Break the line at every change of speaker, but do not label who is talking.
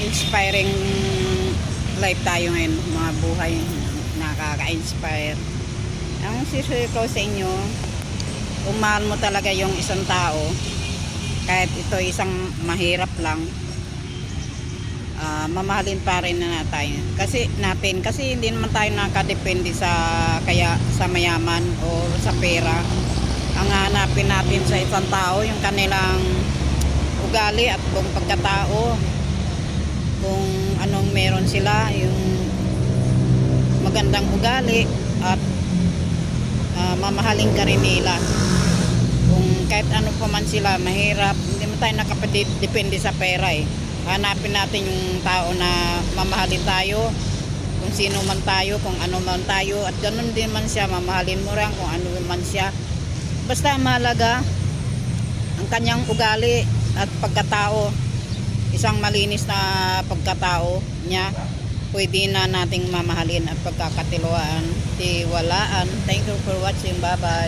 inspiring life tayo ngayon, mga buhay nakaka-inspire. Ang sisuyo ko sa inyo, umahal mo talaga yung isang tao, kahit ito isang mahirap lang, mamahalin pa rin na tayo. Kasi hindi naman tayo nakadepende sa mayaman o sa pera. Ang hanapin natin sa isang tao, yung kanilang ugali at kung pagkatao, kung anong meron sila, yung magandang ugali at mamahalin ka rin nila. Kung kahit ano pa man sila, mahirap, hindi mo tayo nakapagdepende sa pera eh. Hanapin natin yung tao na mamahalin tayo, kung sino man tayo, kung ano man tayo, at ganun din man siya, mamahalin mo rin kung ano man siya. Basta mahalaga ang kanyang ugali at pagkatao. Isang malinis na pagkatao niya, pwede na nating mamahalin at pagkakatiwaan. Thank you for watching. Bye bye.